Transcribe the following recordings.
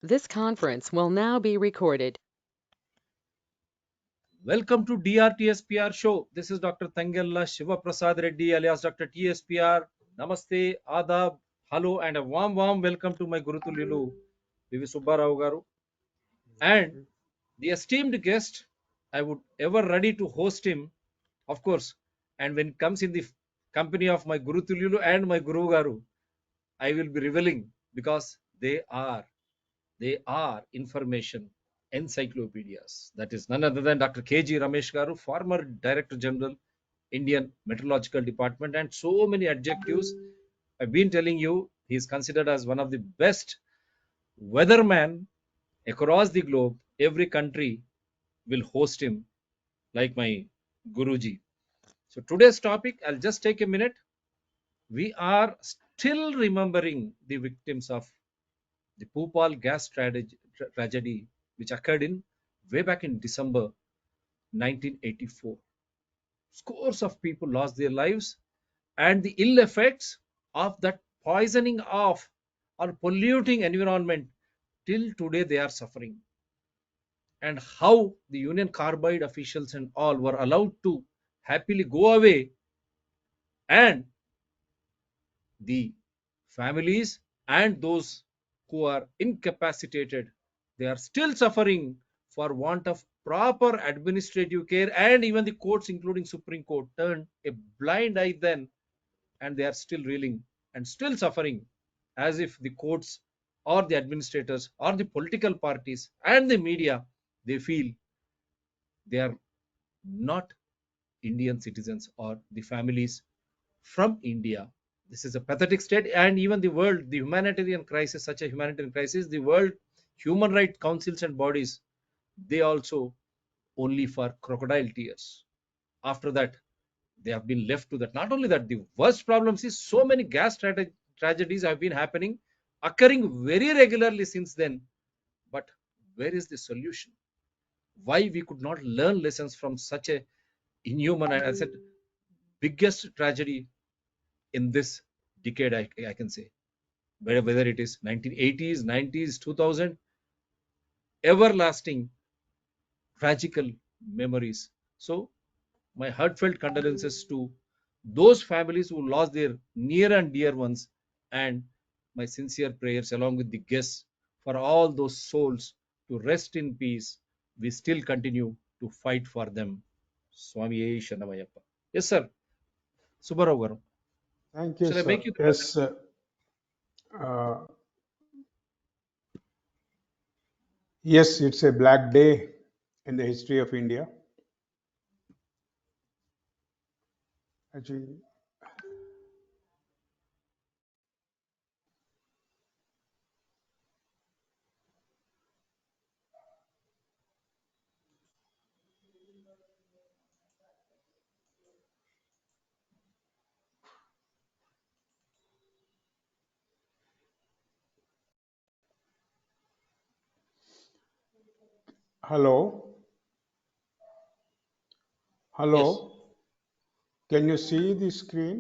This conference will now be recorded. Welcome to DRTSPR show. This is Dr. Tangella Shiva Prasad Reddy alias Dr. TSPR. Namaste, Adab, hello, and a warm welcome to my Guru Tulilu, Vivi Subba Rao garu, and the esteemed guest. I would ever ready to host him, of course. And when it comes in the company of my Guru Tulilu and my Guru Garu, I will be revealing because they are information encyclopedias. That is none other than Dr. KG Ramesh Garu, former Director General, Indian Meteorological Department, and so many adjectives. I've been telling you, he is considered as one of the best weatherman across the globe. Every country will host him, like my Guruji. So today's topic, I'll just take a minute. We are still remembering the victims of the Bhopal gas tragedy, which occurred in way back in December 1984. Scores of people lost their lives, and the ill effects of that poisoning of or polluting environment till today they are suffering. And how the Union Carbide officials and all were allowed to happily go away, and the families and those who are incapacitated, they are still suffering for want of proper administrative care, and even the courts including Supreme Court turned a blind eye then, and they are still reeling and still suffering, as if the courts or the administrators or the political parties and the media, they feel they are not Indian citizens or the families from India. This is a pathetic state, and even the world, the humanitarian crisis, such a humanitarian crisis, the world human rights councils and bodies, they also only for crocodile tears. After that, they have been left to that. Not only that, the worst problems is so many tragedies have been happening, occurring very regularly since then. But where is the solution? Why we could not learn lessons from such a inhuman, I said, biggest tragedy in this decade, I can say, whether it is 1980s, 90s, 2000, everlasting tragical memories. So my heartfelt condolences to those families who lost their near and dear ones, and my sincere prayers along with the guests for all those souls to rest in peace. We still continue to fight for them. Swami Shanamayappa. Yes, sir. Subbarao garu. Thank you, Shall I sir. make you the Yes, presenter? uh, yes, it's a black day in the history of India. Actually, hello, Yes. hello. Can you see the screen?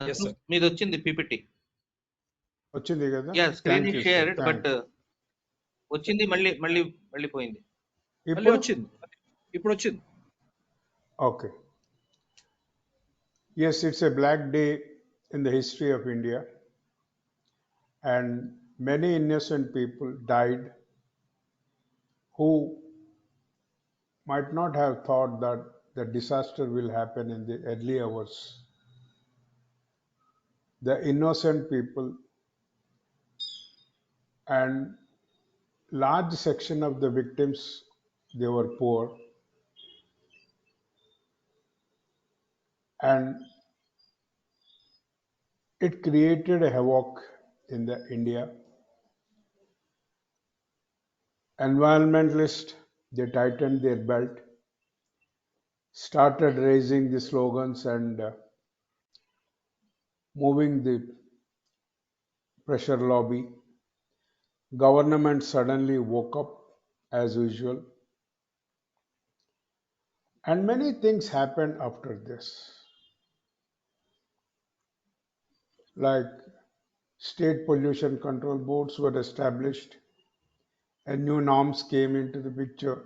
Yes, sir. మీది వచ్చింది PPT. వచ్చింది కదా? Yeah screen Thank is you, sir. Shared Thank but వచ్చింది మళ్ళీ మళ్ళీ మళ్ళీ పోయింది. మళ్ళీ ఇప్పుడు వచ్చింది. ఇప్పుడు వచ్చింది. okay. Yes, it's a black day in the history of India, and many innocent people died who might not have thought that the disaster will happen in the early hours. The innocent people and large section of the victims, they were poor, and it created a havoc in the India. Environmentalists, they tightened their belt, started raising the slogans and moving the pressure lobby. Government suddenly woke up as usual, and many things happened after this, like state pollution control boards were established, and new norms came into the picture.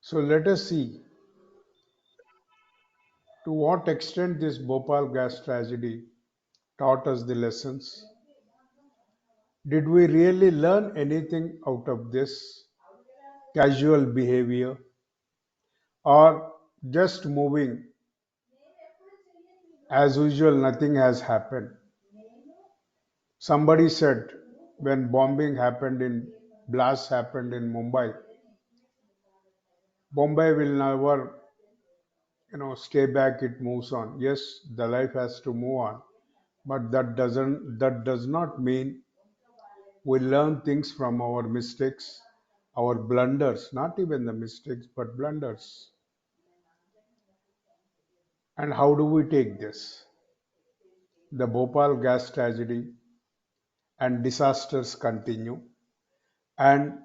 So let us see to what extent this Bhopal gas tragedy taught us the lessons. Did we really learn anything out of this casual behavior, or just moving as usual, nothing has happened? Somebody said when blasts happened in Mumbai, Bombay will never, stay back, it moves on. Yes, the life has to move on, but that does not mean we learn things from our mistakes, our blunders, not even the mistakes, but blunders. And how do we take this? The Bhopal gas tragedy and disasters continue, and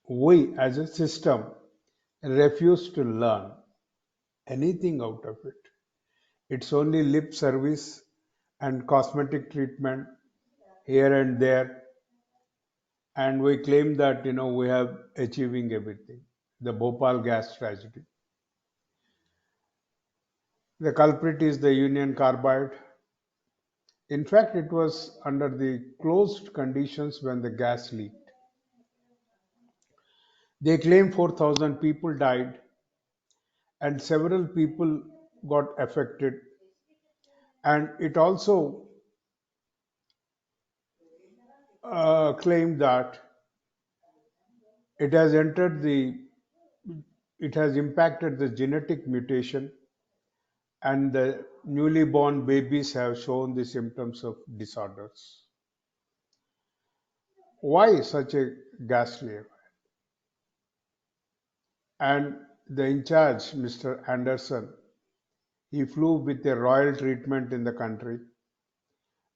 we as a system refuse to learn anything out of it. It's only lip service and cosmetic treatment here and there, and we claim that we have achieving everything. The Bhopal gas tragedy. The culprit is the Union Carbide. In fact, it was under the closed conditions when the gas leaked. They claim 4,000 people died and several people got affected. And it also claimed that it has entered the, it has impacted the genetic mutation, and the newly born babies have shown the symptoms of disorders. Why such a ghastly affair? And the in charge, Mr. Anderson, he flew with a royal treatment in the country,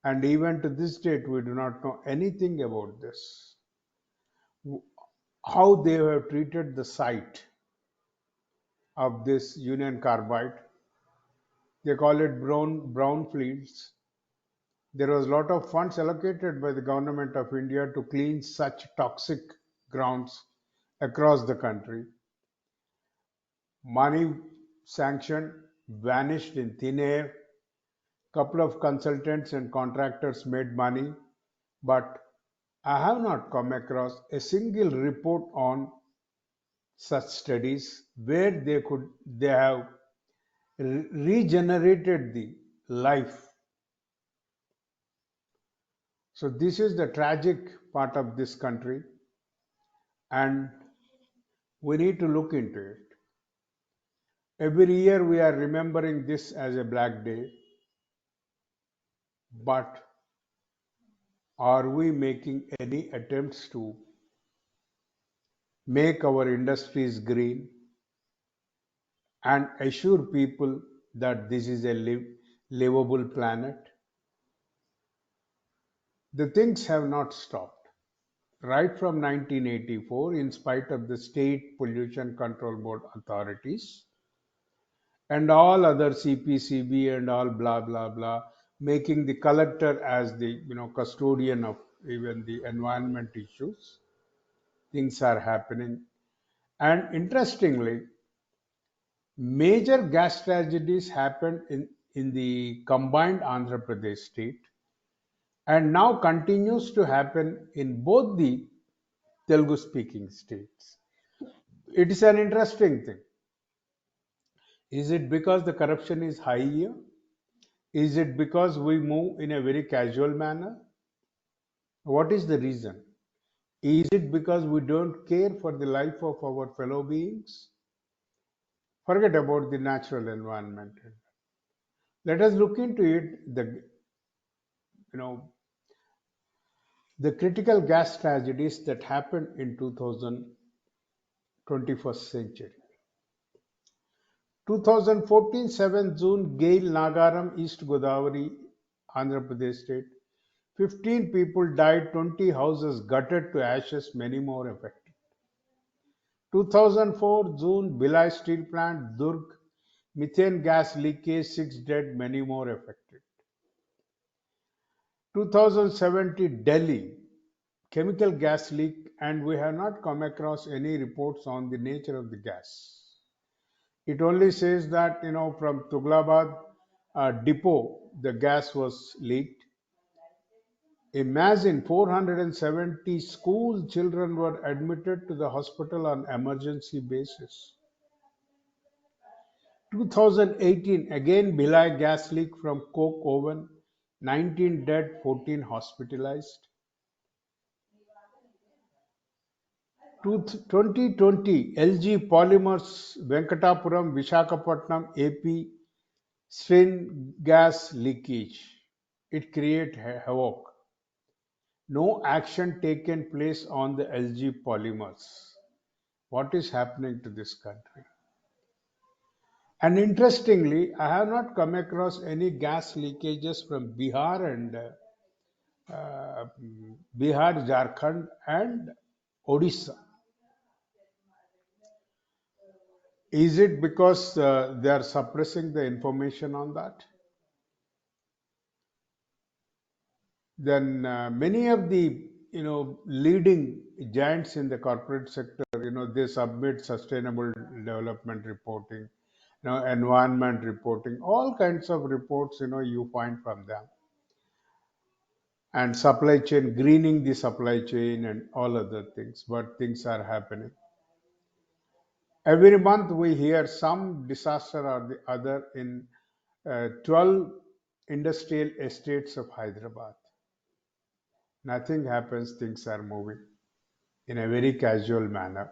and even to this date, we do not know anything about this. How they have treated the site of this Union Carbide. They call it brown fields. There was a lot of funds allocated by the government of India to clean such toxic grounds across the country. Money sanctioned, vanished in thin air. Couple of consultants and contractors made money, but I have not come across a single report on such studies where they have regenerated the life. So this is the tragic part of this country, and we need to look into it. Every year we are remembering this as a black day, but are we making any attempts to make our industries green and assure people that this is a livable planet? The things have not stopped. Right from 1984, in spite of the state pollution control board authorities and all other CPCB and all blah blah blah, making the collector as the custodian of even the environment issues, things are happening. And interestingly, major gas tragedies happened in the combined Andhra Pradesh state, and now continues to happen in both the Telugu speaking states. It is an interesting thing. Is it because the corruption is high here? Is it because we move in a very casual manner? What is the reason? Is it because we don't care for the life of our fellow beings? Forget about the natural environment. Let us look into it. You know the critical gas tragedies that happened in 21st century. 2014 7 June, Gale Nagaram, East Godavari, Andhra Pradesh state. 15 people died, 20 houses gutted to ashes, many more affected. 2004 June, Bhilai Steel Plant, Durg, methane gas leakage, 6 dead, many more affected. 2017 Delhi, chemical gas leak, and we have not come across any reports on the nature of the gas. It only says that from Tughlabad depot the gas was leaked. Imagine 470 school children were admitted to the hospital on emergency basis. 2018 again Bhilai gas leak from coke oven, 19 dead, 14 hospitalized. 2020 LG Polymers Venkatapuram Visakhapatnam AP strain gas leakage. It created havoc. No action taken place on the LG polymers. What is happening to this country? And interestingly, I have not come across any gas leakages from Bihar and Bihar, Jharkhand, and Odisha. Is it because they are suppressing the information on that? Then many of the leading giants in the corporate sector, they submit sustainable development reporting, environment reporting, all kinds of reports you find from them, and supply chain, greening the supply chain and all other things. But things are happening every month. We hear some disaster or the other in 12 industrial estates of Hyderabad. Nothing happens, things are moving in a very casual manner.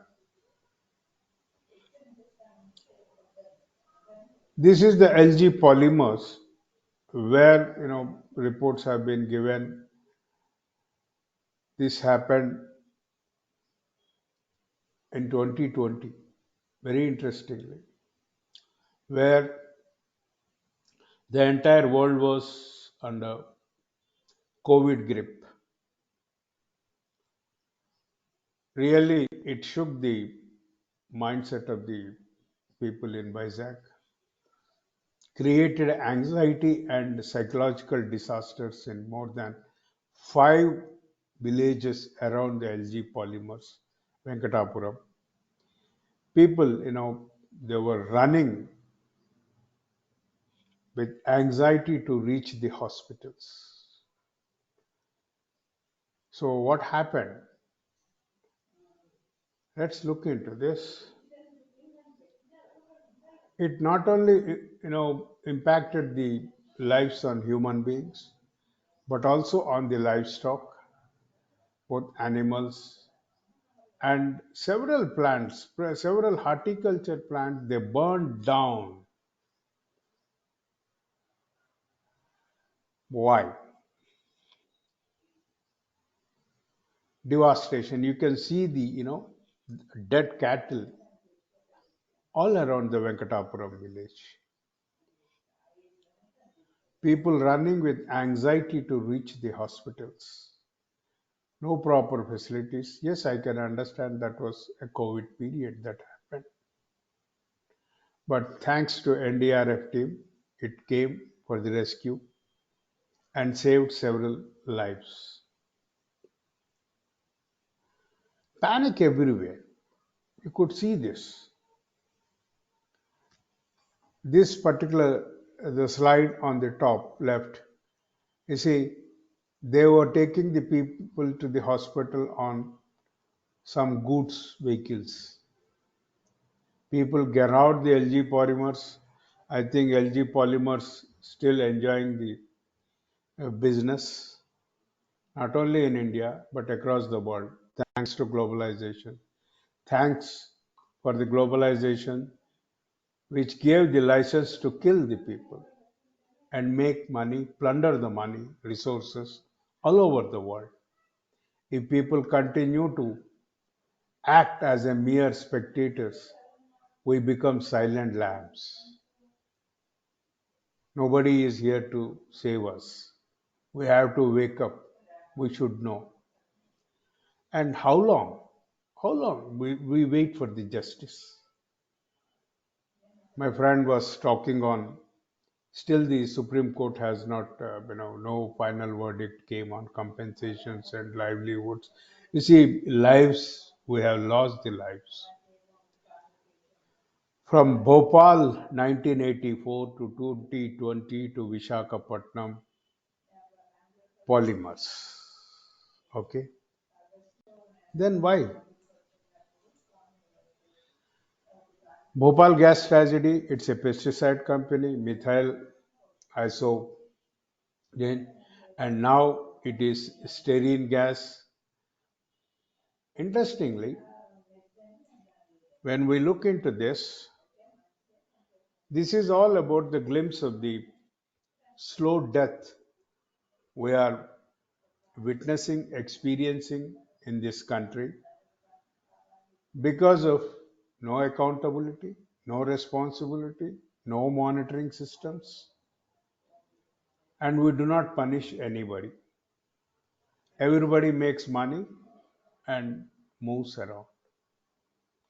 This is the LG polymers where reports have been given. This happened in 2020, very interestingly, where the entire world was under COVID grip. Really, it shook the mindset of the people in Vizag, created anxiety and psychological disasters in more than 5 villages around the LG polymers, Venkatapuram. People, they were running with anxiety to reach the hospitals. So, what happened? Let's look into this. It not only, impacted the lives on human beings, but also on the livestock, both animals and several plants, several horticulture plants, they burned down. Why? Devastation. You can see the, dead cattle all around the Venkatapuram village. People running with anxiety to reach the hospitals. No proper facilities. Yes, I can understand that was a COVID period that happened. But thanks to NDRF team, it came for the rescue and saved several lives. Panic everywhere. You could see this. This particular, the slide on the top left, you see, they were taking the people to the hospital on some goods vehicles. People get out the LG polymers. I think LG polymers still enjoying the business, not only in India but across the world, thanks to globalization. Thanks for the globalization, which gave the license to kill the people and make money, plunder the money, resources all over the world. If people continue to act as a mere spectators, we become silent lambs. Nobody is here to save us. We have to wake up. We should know. And how long? How long we wait for the justice? My friend was talking on Still, the Supreme Court has not, no final verdict came on compensations and livelihoods. You see, lives, we have lost the lives. From Bhopal 1984 to 2020 to Vishakhapatnam polymers. Okay, then why? Bhopal gas tragedy, it's a pesticide company, methyl isoprene, and now it is stearine gas. Interestingly, when we look into this is all about the glimpse of the slow death we are witnessing, experiencing in this country because of no accountability, no responsibility, no monitoring systems, and we do not punish anybody. Everybody makes money and moves around.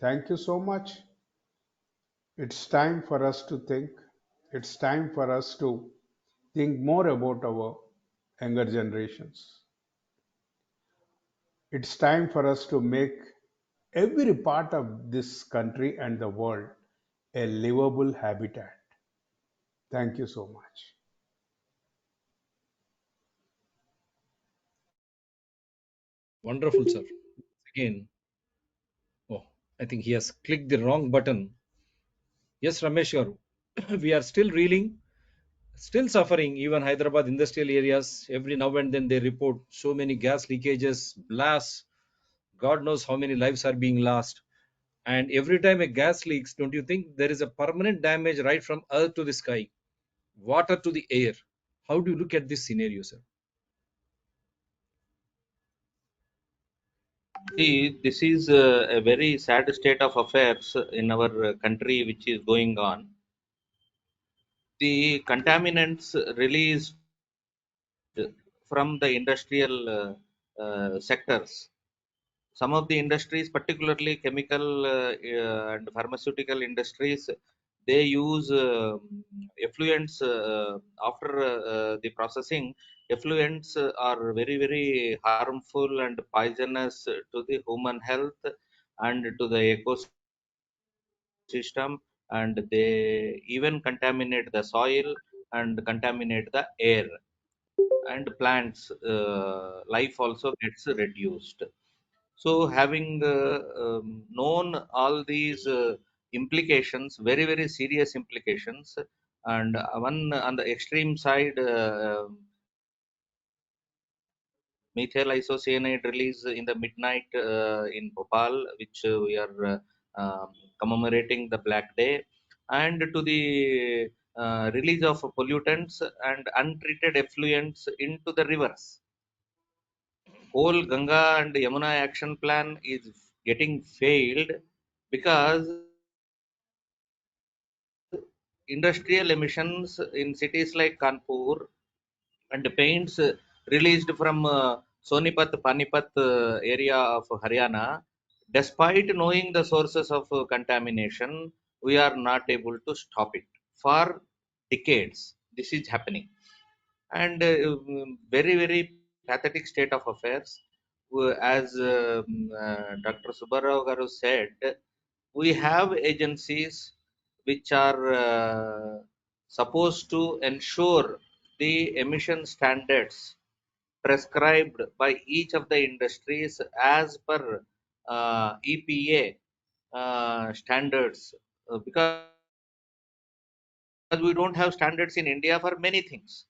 Thank you so much. It's time for us to think. It's time for us to think more about our younger generations. It's time for us to make every part of this country and the world a livable habitat. Thank you so much. Wonderful, sir. Again, oh, I think he has clicked the wrong button. Yes, Ramesh garu, we are still reeling, still suffering. Even Hyderabad industrial areas, every now and then they report so many gas leakages, blasts. God knows how many lives are being lost. And every time a gas leaks, don't you think there is a permanent damage right from earth to the sky, water to the air? How do you look at this scenario, sir? See, this is a very sad state of affairs in our country which is going on. The contaminants released from the industrial sectors. Some of the industries, particularly chemical and pharmaceutical industries, they use effluents after the processing. Effluents are very, very harmful and poisonous to the human health and to the ecosystem, and they even contaminate the soil and contaminate the air, and plants life also gets reduced. So, having known all these implications, very, very serious implications, and one on the extreme side, methyl isocyanide release in the midnight in Bhopal, which we are commemorating the Black Day, and to the release of pollutants and untreated effluents into the rivers. Whole Ganga and Yamuna action plan is getting failed because industrial emissions in cities like Kanpur and paints released from Sonipat, Panipat area of Haryana, despite knowing the sources of contamination, we are not able to stop it. For decades, this is happening. And very, very pathetic state of affairs. As Dr. Subba Rao garu said, we have agencies which are supposed to ensure the emission standards prescribed by each of the industries as per EPA standards, because we don't have standards in India for many things,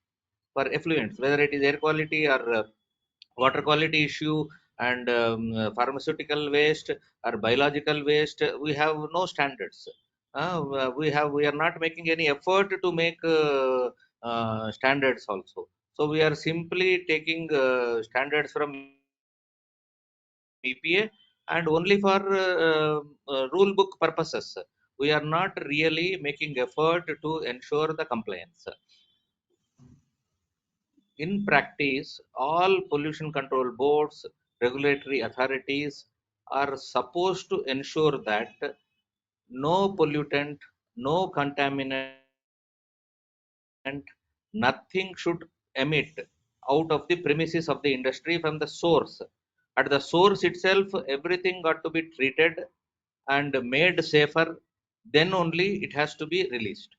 for effluents, whether it is air quality or water quality issue, and pharmaceutical waste or biological waste. We have no standards. We are not making any effort to make standards also. So we are simply taking standards from EPA and only for rule book purposes. We are not really making effort to ensure the compliance. In practice, all pollution control boards, regulatory authorities are supposed to ensure that no pollutant, no contaminant nothing should emit out of the premises of the industry from the source. At the source itself, everything got to be treated and made safer, then only it has to be released.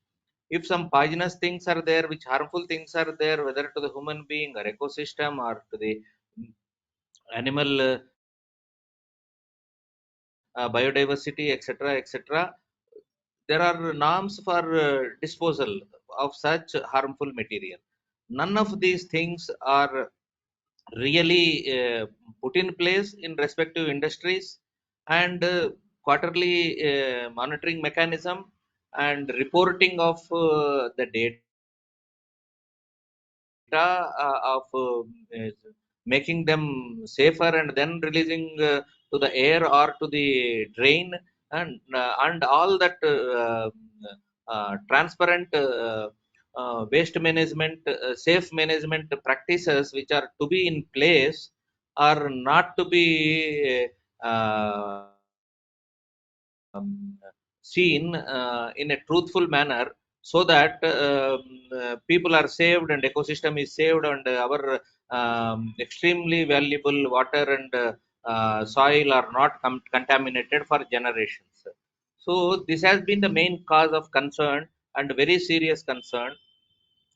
If some poisonous things are there, which harmful things are there, whether to the human being or ecosystem or to the animal biodiversity, etc., etc., there are norms for disposal of such harmful material. None of these things are really put in place in respective industries, and quarterly monitoring mechanism and reporting of the data of making them safer and then releasing to the air or to the drain, and all that transparent waste management, safe management practices which are to be in place are not to be seen in a truthful manner, so that people are saved and ecosystem is saved, and our extremely valuable water and soil are not contaminated for generations. So this has been the main cause of concern and very serious concern,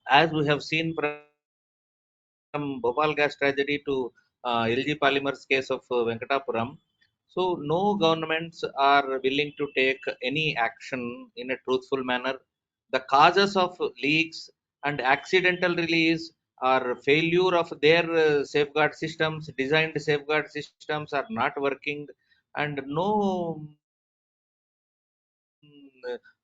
as we have seen from Bhopal gas tragedy to LG Polymers case of Venkatapuram. So no governments are willing to take any action in a truthful manner. The causes of leaks and accidental release or failure of their safeguard systems, designed safeguard systems are not working, and no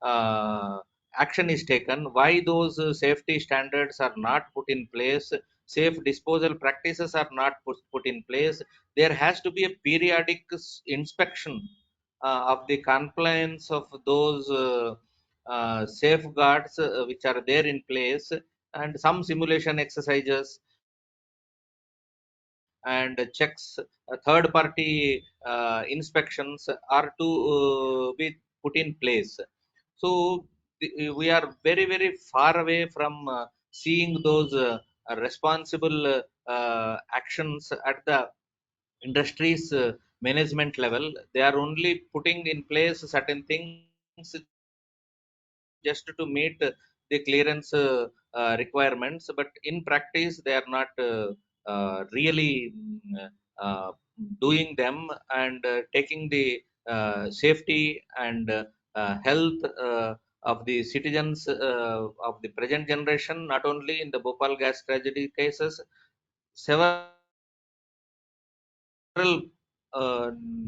uh, action is taken. Why those safety standards are not put in place, safe disposal practices are not put in place. There has to be a periodic inspection of the compliance of those safeguards which are there in place, and some simulation exercises and checks, third party inspections are to be put in place. So we are very very far away from seeing those responsible actions at the industries management level. They are only putting in place certain things just to meet the clearance requirements, but in practice they are not really uh, doing them and taking the safety and health of the citizens of the present generation, not only in the Bhopal gas tragedy cases. Several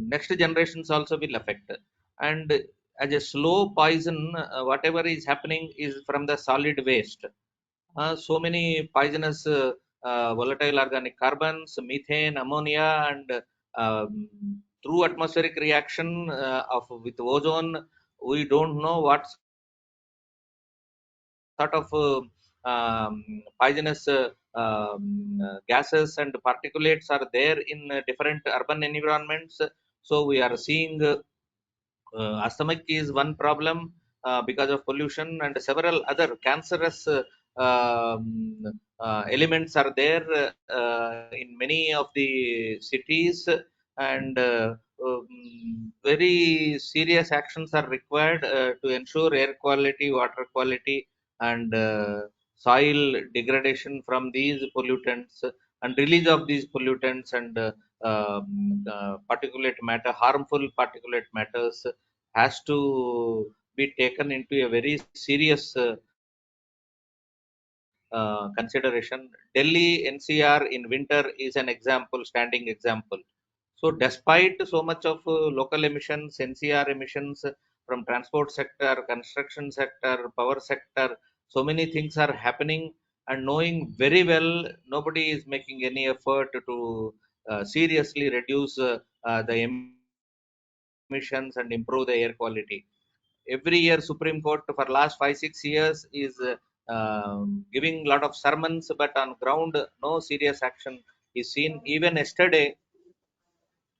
next generations also will affect, and as a slow poison, whatever is happening is from the solid waste. So many poisonous volatile organic carbons, methane, ammonia, and through atmospheric reaction of with ozone, we don't know what sort of poisonous gases and particulates are there in different urban environments. So we are seeing asthmatic is one problem because of pollution, and several other cancerous elements are there in many of the cities, and very serious actions are required to ensure air quality, water quality, and soil degradation from these pollutants, and release of these pollutants and particulate matter, harmful particulate matters has to be taken into a very serious consideration. Delhi NCR in winter is an example, standing example. So, despite so much of local emissions, NCR emissions from transport sector, construction sector, power sector, so many things are happening, and knowing very well, nobody is making any effort to seriously reduce the emissions and improve the air quality. Every year Supreme Court for last 5 6 years is giving a lot of sermons, but on ground no serious action is seen. Even yesterday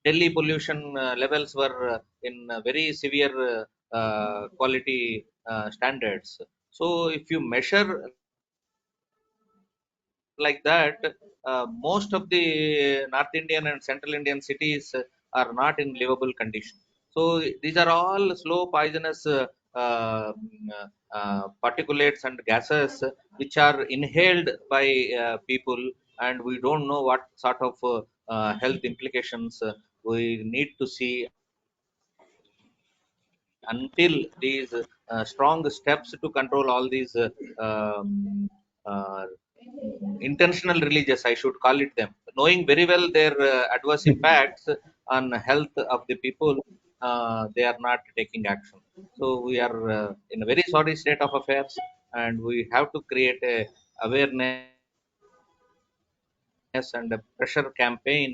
Delhi pollution levels were in very severe quality standards. So if you measure like that, most of the North Indian and Central Indian cities are not in livable condition. So these are all slow poisonous particulates and gases which are inhaled by people, and we don't know what sort of health implications we need to see until these strong steps to control all these um, uh, intentional religious, I should call it them, knowing very well their adverse impacts on health of the people, they are not taking action. So we are in a very sorry state of affairs, and we have to create a awareness and a pressure campaign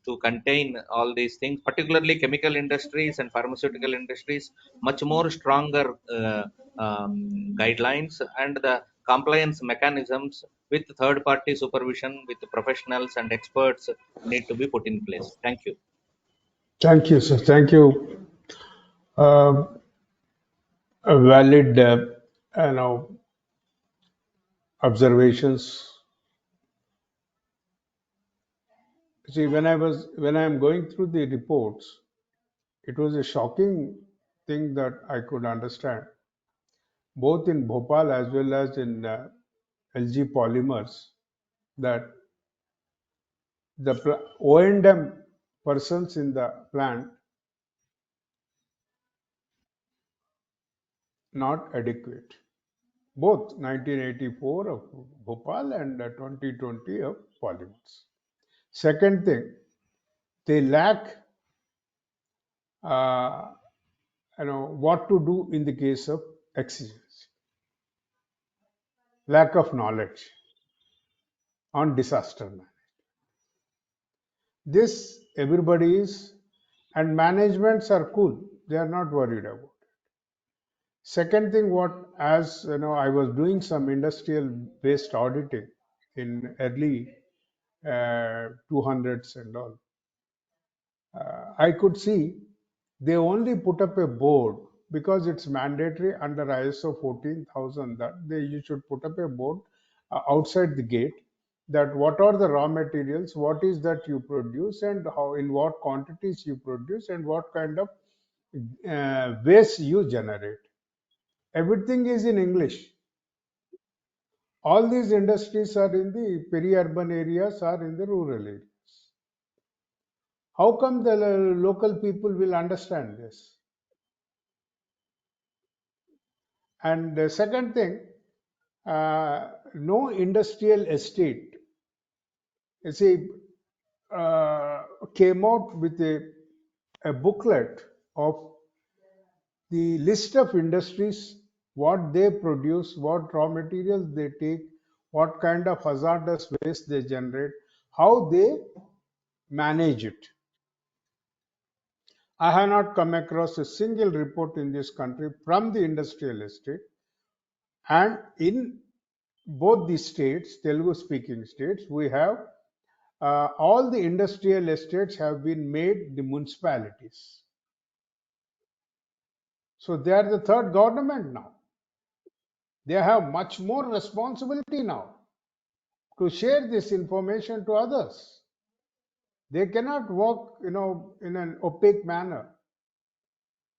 to contain all these things, particularly chemical industries and pharmaceutical industries, much more stronger guidelines and the compliance mechanisms with third party supervision with professionals and experts need to be put in place. Thank you. Thank you, sir. Thank you. Uh, a valid, you know, observations. See, when I am going through the reports, it was a shocking thing that I could understand, both in Bhopal as well as in LG Polymers, that the O&M persons in the plant not adequate. Both 1984 of Bhopal and 2020 of Polymers. Second thing, they lack, uh, what to do in the case of exigency. Lack of knowledge on disaster management. This everybody is, and managements are cool. They are not worried about it. Second thing, what as you know, I was doing some industrial based auditing in early 200s and all. I could see they only put up a board because it's mandatory under ISO 14,000 that you should put up a board outside the gate, that what are the raw materials, what is that you produce, and how in what quantities you produce, and what kind of waste you generate. Everything is in English. All these industries are in the peri-urban areas or in the rural areas. How come the local people will understand this? And the second thing, no industrial estate, you see, came out with a booklet of the list of industries, what they produce, what raw materials they take, what kind of hazardous waste they generate, how they manage it. I have not come across a single report in this country from the industrial estate, and in both the states, Telugu speaking states, we have all the industrial estates have been made the municipalities. So they are the third government now. They have much more responsibility now to share this information to others. They cannot work, in an opaque manner.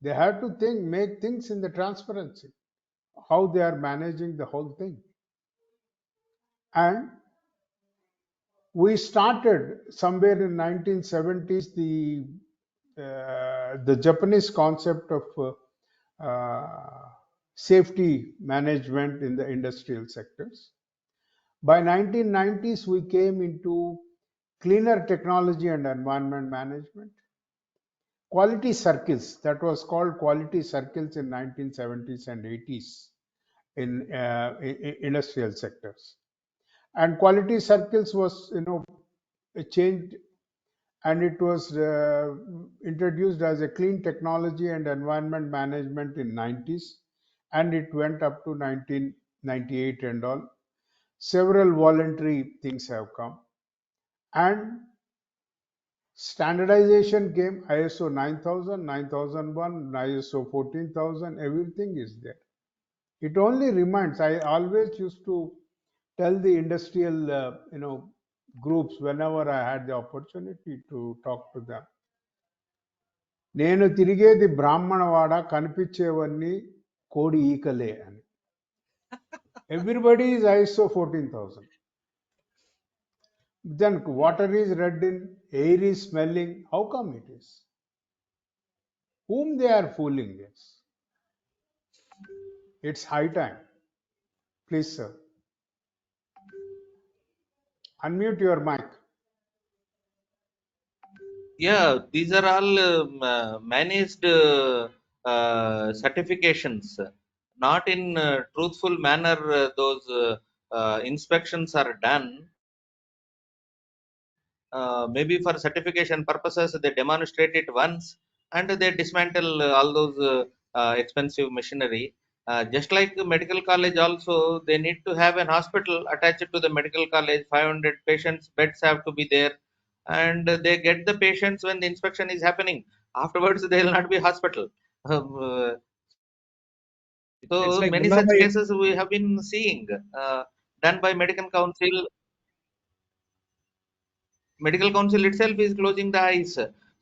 They have to make things in the transparency, how they are managing the whole thing. And we started somewhere in 1970s the Japanese concept of safety management in the industrial sectors. By 1990s, we came into cleaner technology and environment management. Quality circles, that was called quality circles in 1970s and 80s in industrial sectors. And quality circles was, changed, and it was introduced as a clean technology and environment management in 90s, and it went up to 1998 and all. Several voluntary things have come, and standardization came. ISO 9000, 9001, ISO 14,000, everything is there. It only reminds, I always used to tell the industrial, groups whenever I had the opportunity to talk to them. నేను తిరిగేది బ్రాహ్మణవాడ కనిపించేవన్నీ కోడి ఈకలే అని. Everybody is ISO 14,000. Then water is red in, air is smelling. How come it is? Whom they are fooling is? It's high time. Please, sir. Unmute your mic. Yeah, these are all managed certifications. Not in truthful manner, those inspections are done. Maybe for certification purposes, they demonstrate it once and they dismantle all those expensive machinery. Just like medical college also, they need to have an hospital attached to the medical college. 500 patients beds have to be there, and they get the patients when the inspection is happening. Afterwards they will not be hospital. So It's like many Mullah such Bhai. cases we have been seeing, done by medical council. Medical council itself is closing the eyes.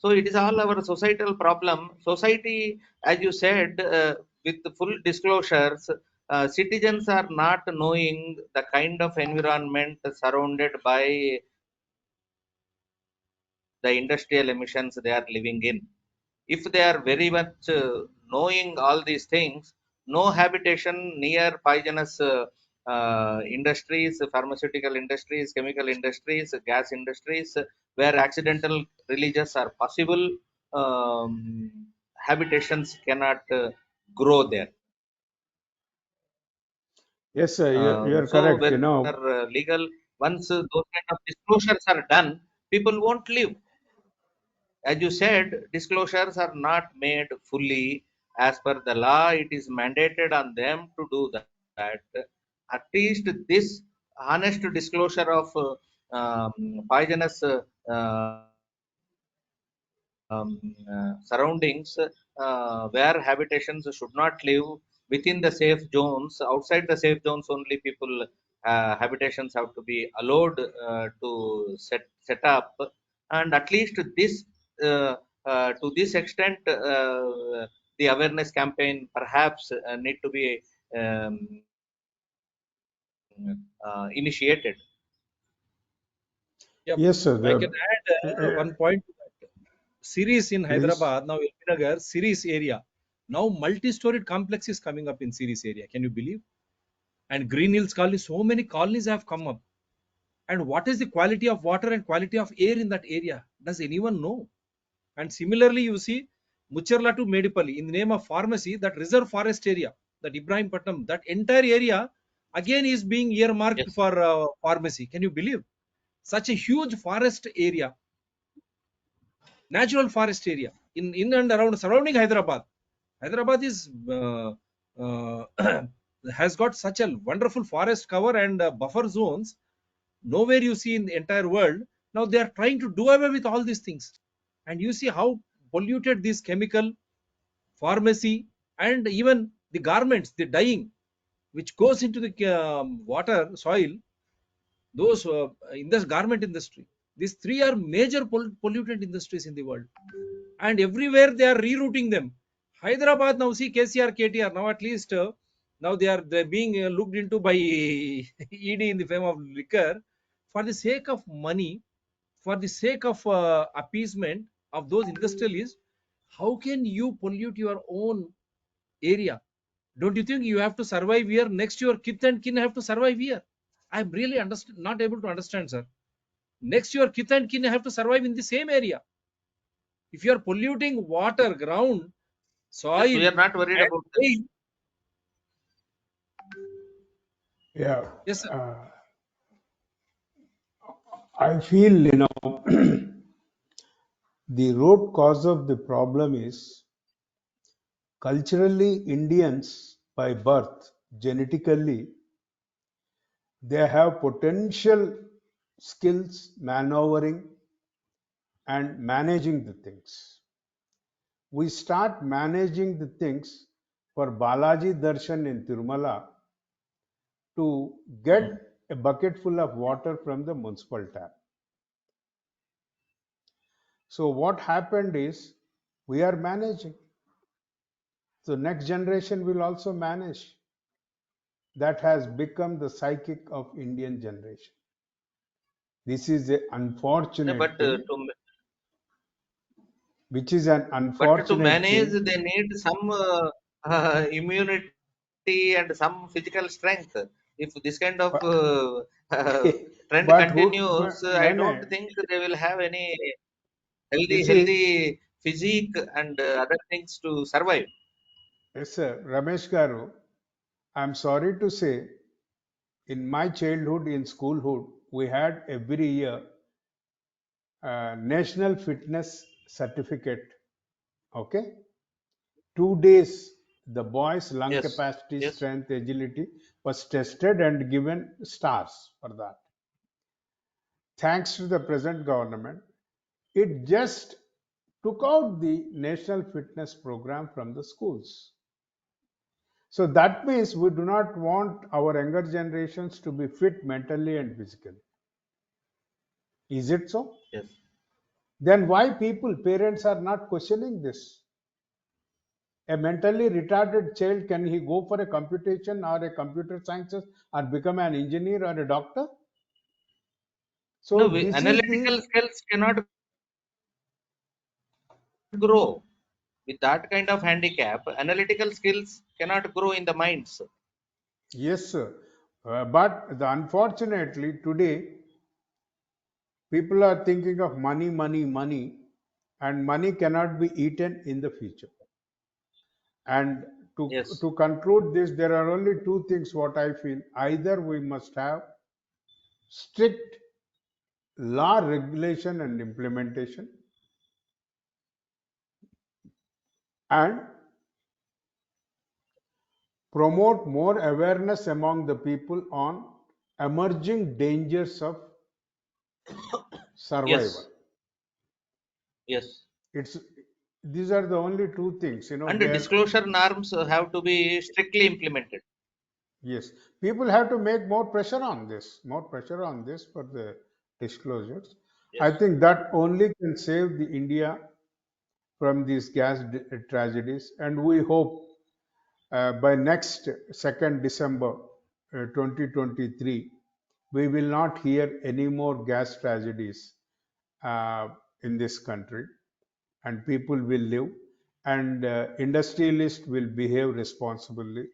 So it is all our societal problem. Society, as you said, with full disclosures, citizens are not knowing the kind of environment surrounded by the industrial emissions they are living in. If they are very much knowing all these things, no habitation near poisonous industries, pharmaceutical industries, chemical industries, gas industries, where accidental releases are possible, um, habitations cannot grow there. Yes, sir. You're So correct. where legal, once those kind of disclosures are done, people won't live. As you said, disclosures are not made fully as per the law. It is mandated on them to do that. At least this honest disclosure of poisonous surroundings, where habitations should not live within the safe zones. Outside the safe zones, only people habitations have to be allowed to set up, and at least this to this extent, the awareness campaign perhaps need to be um, initiated. Yep. Yes, sir. I can add one point to that. Series in Please. Hyderabad, now Nagar, Series area. Now multi-storied complex is coming up in Series area. Can you believe? And Green Hills Colony, so many colonies have come up. And what is the quality of water and quality of air in that area? Does anyone know? And similarly, you see Mucherla to Medipalli in the name of pharmacy, that reserve forest area, that Ibrahimpatnam, that entire area again is being earmarked Yes. for pharmacy. Can you believe? Such a huge forest area, natural forest area in and around surrounding Hyderabad. Hyderabad is uh, has got such a wonderful forest cover and buffer zones. Nowhere you see in the entire world. Now they are trying to do away with all these things, and you see how polluted this chemical pharmacy and even the garments, the dyeing, which goes into the water, soil, those in this garment industry. These three are major pollutant industries in the world, and everywhere they are rerouting them. Hyderabad now, see KCR, KTR, now at least now they're being looked into by ED in the form of liquor, for the sake of money, for the sake of appeasement of those industrialists. How can you pollute your own area? Don't you think you have to survive here? Next, your kith and kin have to survive here. I'm really not able to understand, sir. Next, your kith and kin have to survive in the same area. If you are polluting water, ground, Yes, we soil, are not worried and about that. air, Yeah. yes, sir. Uh, I feel, the root cause of the problem is culturally Indians by birth, genetically, they have potential skills maneuvering and managing the things. We start managing the things for Balaji Darshan in Tirumala to get Hmm. a bucket full of water from the municipal tap. So what happened is we are managing. So next generation will also manage. That has become the psychic of Indian generation. This is an unfortunate But thing, which is an to unfortunate manage, thing. they need some immunity and some physical strength. If this kind of But, trend but continues, no, I no. don't think they will have any You see, healthy physique and other things to survive. yes, sir, Ramesh Garu, I'm sorry to say, in my childhood, in schoolhood, we had every year national fitness certificate. Okay, 2 days, the boys' lung Yes, capacity, yes, strength, agility was tested and given stars for that. Thanks to the present government, it just took out the national fitness program from the schools. So that means we do not want our younger generations to be fit mentally and physically. Is it so? yes. Then why people, parents are not questioning this? A mentally retarded child, can he go for a computation or a computer sciences or become an engineer or a doctor? No, So this is the analytical skills cannot grow with that kind of handicap. Analytical skills cannot grow in the minds. yes, sir. But unfortunately today people are thinking of money, money, money, and money cannot be eaten in the future. And Yes, to conclude this, there are only two things what I feel. Either we must have strict law regulation and implementation, and promote more awareness among the people on emerging dangers of survival. yes, yes. It's these are the only two things, And the there. disclosure norms have to be strictly implemented. Yes, people have to make more pressure on this for the disclosures. I Yes, think that only can save the India from these tragedies, and we hope by next 2nd December 2023, we will not hear any more gas tragedies uh, in this country, and people will live, and industrialists will behave responsibly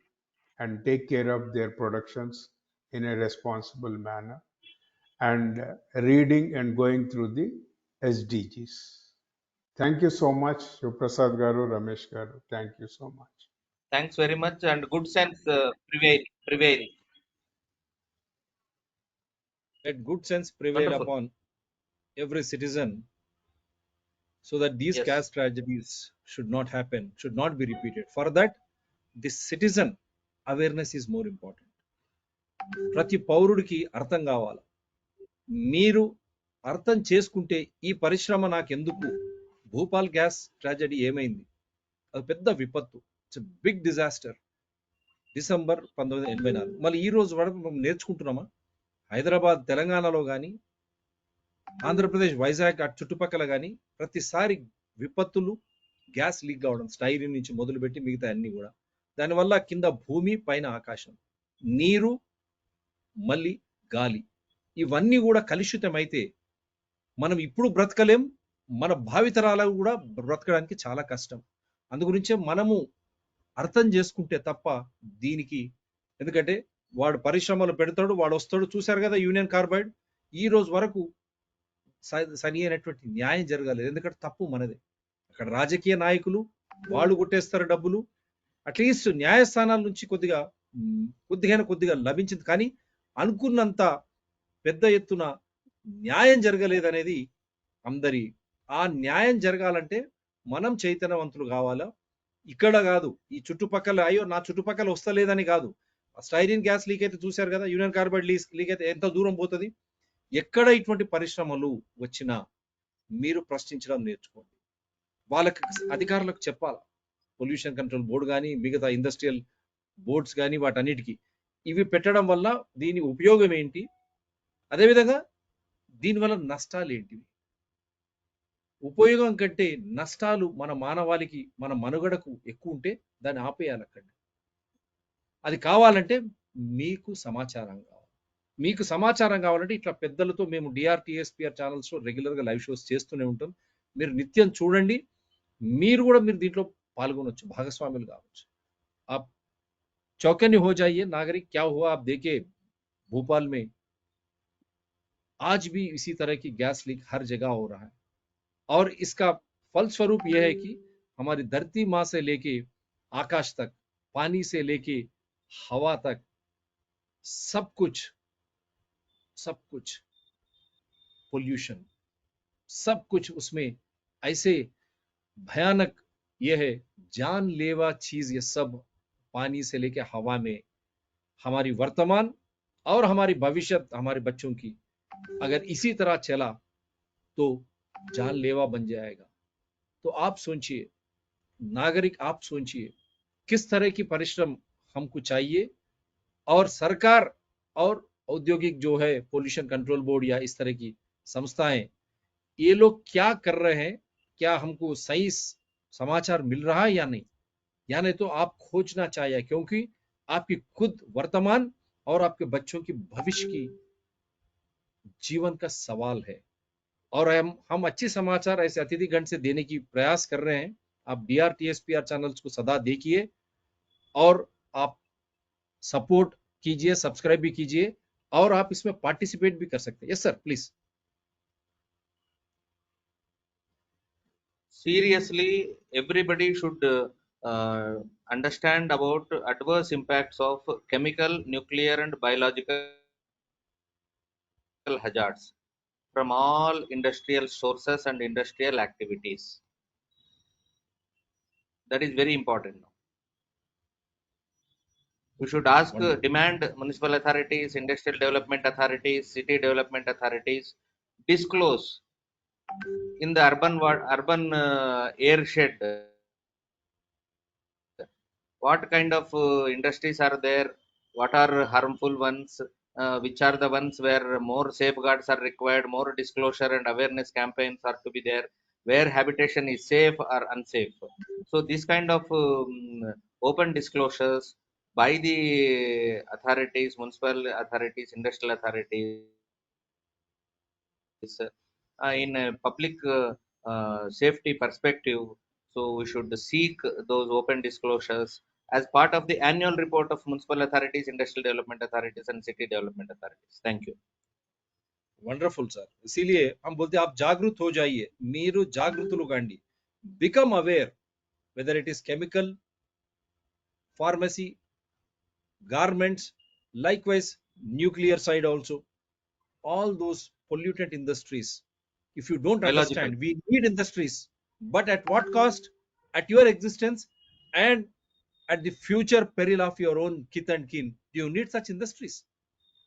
and take care of their productions in a responsible manner, and reading and going through the SDGs. Thank you so much, Shivaprasad Garu, Ramesh Garu. Thank you so much. thanks very much, and good sense prevail. Prevail. Let good sense prevail Wonderful. upon every citizen so that these Yes, caste tragedies should not happen, should not be repeated. For that, the citizen awareness is more important. ప్రతి పౌరుడికి అర్థం కావాలి. మీరు అర్థం చేసుకుంటే ఈ పరిశ్రమ నాకెందుకు, భూపాల్ గ్యాస్ ట్రాజడీ ఏమైంది, అది పెద్ద విపత్తు, ఇట్స్ బిగ్ డిజాస్టర్. డిసెంబర్ 1984. మళ్ళీ ఈ రోజు వరకు మనం నేర్చుకుంటున్నామా? హైదరాబాద్ తెలంగాణలో కానీ, ఆంధ్రప్రదేశ్ వైజాగ్ అటు చుట్టుపక్కల కానీ ప్రతిసారి విపత్తులు, గ్యాస్ లీక్ కావడం, స్టైరిన్ నుంచి మొదలుపెట్టి మిగతా అన్ని కూడా. దానివల్ల కింద భూమి, పైన ఆకాశం, నీరు, మళ్ళీ గాలి, ఇవన్నీ కూడా కలుషితమైతే మనం ఇప్పుడు బ్రతకలేం, మన భావితరాలకు కూడా బ్రతకడానికి చాలా కష్టం. అందుగురించే మనము అర్థం చేసుకుంటే తప్ప దీనికి, ఎందుకంటే వాడు పరిశ్రమలు పెడతాడు, వాడు వస్తాడు. చూశారు కదా యూనియన్ కార్బైడ్, ఈ రోజు వరకు సరి అయినటువంటి న్యాయం జరగలేదు. ఎందుకంటే తప్పు మనదే. అక్కడ రాజకీయ నాయకులు వాళ్ళు కొట్టేస్తారు డబ్బులు. అట్లీస్ట్ న్యాయస్థానాల నుంచి కొద్దిగా లభించింది, కానీ అనుకున్నంత పెద్ద ఎత్తున న్యాయం జరగలేదనేది అందరి. ఆ న్యాయం జరగాలంటే మనం చైతన్యవంతులు కావాలా. ఇక్కడ కాదు, ఈ చుట్టుపక్కల, అయ్యో నా చుట్టుపక్కల వస్తలేదని కాదు. స్టైరిన్ గ్యాస్ లీక్ అయితే చూశారు కదా, యూనియన్ కార్బైడ్ లీక్ అయితే ఎంత దూరం పోతుంది. ఎక్కడ ఇటువంటి పరిశ్రమలు వచ్చినా మీరు ప్రశ్నించడం నేర్చుకోండి. వాళ్ళకి అధికారులకు చెప్పాలా, పొల్యూషన్ కంట్రోల్ బోర్డు కానీ, మిగతా ఇండస్ట్రియల్ బోర్డ్స్ కానీ, వాటన్నిటికీ ఇవి పెట్టడం వల్ల దీని ఉపయోగం ఏంటి, అదేవిధంగా దీనివల్ల నష్టాలు ఏంటివి. ఉపయోగం కంటే నష్టాలు మన మానవాళికి, మన మనుగడకు ఎక్కువ ఉంటే దాన్ని ఆపేయాలి అక్కడ. అది కావాలంటే మీకు సమాచారం కావాలి. మీకు సమాచారం కావాలంటే ఇట్లా పెద్దలతో మేము డిఆర్టీఎస్పిఆర్ ఛానల్స్లో రెగ్యులర్గా లైవ్ షోస్ చేస్తూనే ఉంటాం. మీరు నిత్యం చూడండి. మీరు కూడా దీంట్లో పాల్గొనవచ్చు, భాగస్వాములు కావచ్చు. आप चौकन्ने हो जाइए. नागरिक क्या हुआ आप देखिए, भोपाल में आज भी इसी तरह की गैस लीक हर जगह हो रहा है, और इसका फलस्वरूप यह है कि हमारी धरती माँ से लेके आकाश तक, पानी से लेके हवा तक, सब कुछ पोल्यूशन, सब कुछ उसमें ऐसे भयानक यह है, जानलेवा चीज ये सब पानी से लेके हवा में हमारी वर्तमान और हमारी भविष्य, हमारे बच्चों की अगर इसी तरह चला तो जानलेवा बन जाएगा. तो आप सोचिए, नागरिक आप सोचिए किस तरह की परिश्रम हमको चाहिए, और सरकार और औद्योगिक जो है पोल्यूशन कंट्रोल बोर्ड या इस तरह की संस्थाएं, ये लोग क्या कर रहे हैं, क्या हमको सही समाचार मिल रहा है या नहीं. या नहीं तो आप खोजना चाहिए, क्योंकि आपकी खुद वर्तमान और आपके बच्चों की भविष्य की जीवन का सवाल है. और हम अच्छे समाचार ऐसे अतिथिगण से देने की प्रयास कर रहे हैं. आप DRTSPR चैनल्स को सदा देखिए और आप सपोर्ट कीजिए, सब्सक्राइब भी कीजिए, और आप इसमें पार्टिसिपेट भी कर सकते हैं. Yes sir, please. Seriously, everybody should understand about adverse impacts of chemical, nuclear, and biological hazards from all industrial sources and industrial activities. That is very important. We should ask, Wonderful. demand municipal authorities, industrial development authorities, city development authorities disclose in the urban airshed what kind of industries are there, what are harmful ones, which are the ones where more safeguards are required, more disclosure and awareness campaigns are to be there, where habitation is safe or unsafe. So this kind of open disclosures by the authorities, municipal authorities, industrial authorities, in a public safety perspective. So we should seek those open disclosures as part of the annual report of municipal authorities, industrial development authorities, and city development authorities. Thank you. Wonderful sir. ఇसीलिए हम बोलते हैं आप जागरूक हो जाइए, మీరు జాగృతులు కండి. Become aware, whether it is chemical, pharmacy, garments, likewise nuclear side also, all those pollutant industries. If you don't Biological. understand, we need industries, but at what cost? At your existence and at the future peril of your own kith and kin. You need such industries.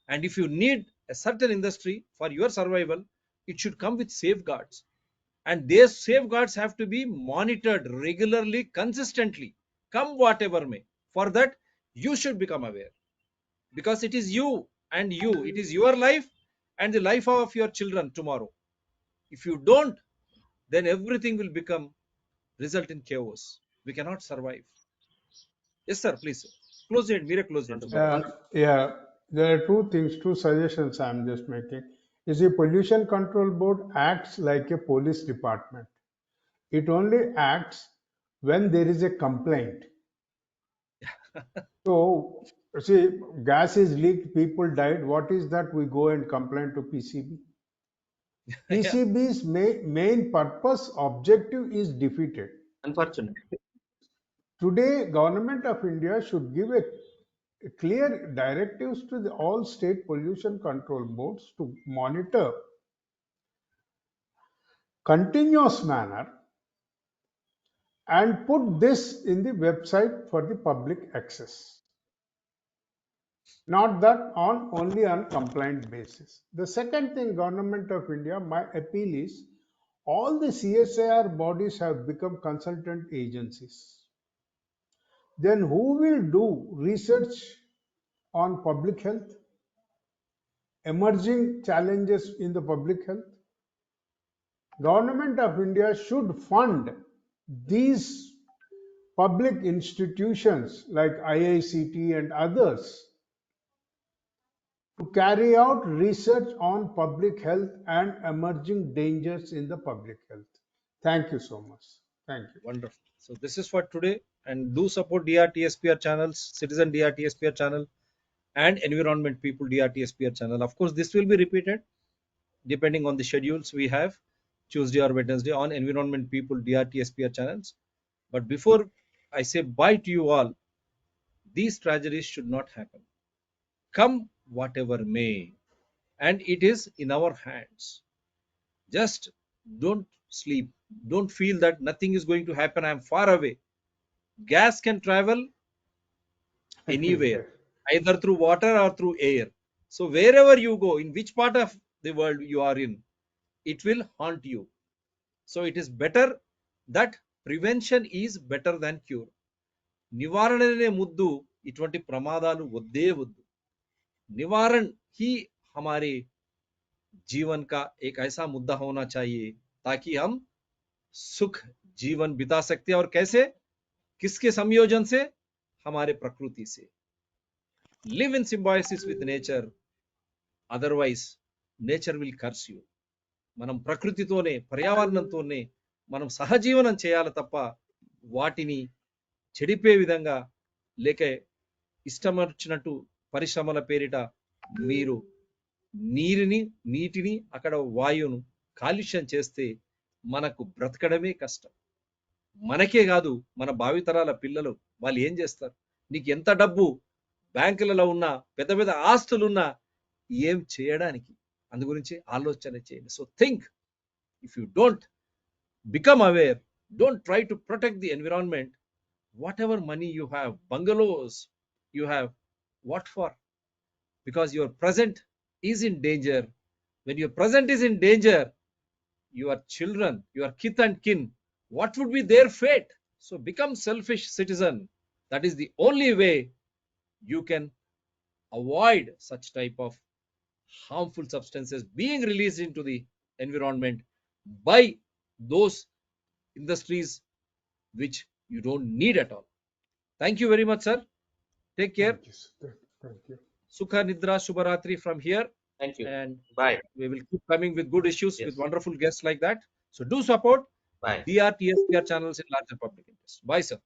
And if you need a certain industry for your survival, it should come with safeguards. And these safeguards have to be monitored regularly, consistently, come whatever may. For that, you should become aware, because it is you and you, it is your life and the life of your children tomorrow. If you don't, then everything will become result in chaos. We cannot survive. Yes sir, please close it. Mere close it. Wonderful. Subba. Yeah, there are two things, two suggestions I'm just making. Is the Pollution Control Board acts like a police department. It only acts when there is a complaint. So, see, gas is leaked, people died. What is that? We go and complain to PCB. Yeah. PCB's main purpose, objective is defeated. Unfortunate. Today, Government of India should give a clear directives to all state pollution control boards to monitor continuous manner and put this in the website for the public access. Not that on only on complaint basis. The second thing, Government of India, my appeal is all the CSIR bodies have become consultant agencies. Then who will do research on public health, emerging challenges in the public health. Government of India should fund these public institutions like IICT and others to carry out research on public health and emerging dangers in the public health. Thank you so much. Thank you. Wonderful. So this is for today, and do support DRTSPR channels, Citizen DRTSPR channel, and Environment People DRTSPR channel. Of course, this will be repeated depending on the schedules we have, Tuesday or Wednesday on Environment People DRTSPR channels. But before I say bye to you all, these tragedies should not happen. Come whatever may, and it is in our hands. Just don't sleep. Don't feel that nothing is going to happen. I'm far away. Gas can travel anywhere, either through water or through air. So wherever you go, in which part of the world you are in, it will haunt you. So it is better that prevention is better than cure. निवारणने मुद्दु इటువంటి प्रमादालु वद्दे वद्दु. निवारण ही हमारे जीवन का एक ऐसा मुद्दा होना चाहिए ताकि हम सुख जीवन बिता सकते हैं. और कैसे? किसके संयोजन से? हमारे प्रकृति से. Live in symbiosis with nature, otherwise nature will curse you. మనం ప్రకృతితోనే పర్యావరణంతోనే మనం సహజీవనం చేయాలి తప్ప వాటిని చెడిపే విధంగా లేక ఇష్టం వచ్చినట్టు పరిశ్రమల పేరిట మీరు నీటిని అక్కడ వాయువును కాలుష్యం చేస్తే మనకు బ్రతకడమే కష్టం. మనకే కాదు, మన భావితరాల పిల్లలు వాళ్ళు ఏం చేస్తారు? నీకు ఎంత డబ్బు బ్యాంకులలో ఉన్నా, పెద్ద పెద్ద ఆస్తులున్నా ఏం చేయడానికి? అందు గురించి ఆలోచన చేయండి. So think, if you don't become aware, don't try to protect the environment. Whatever money you have, bungalows you have, what for? Because your present is in danger. When your present is in danger, your children, your kith and kin, what would be their fate? So become selfish citizen. That is the only way you can avoid such type of harmful substances being released into the environment by those industries which you don't need at all. Thank you very much, sir. Take care. Thank you. Thank you. Sukha Nidra Shubharatri from here. Thank you. And Bye. we will keep coming with good issues, Yes. with wonderful guests like that. So do support Bye. DRTSPR channels in larger public interest. Bye, sir.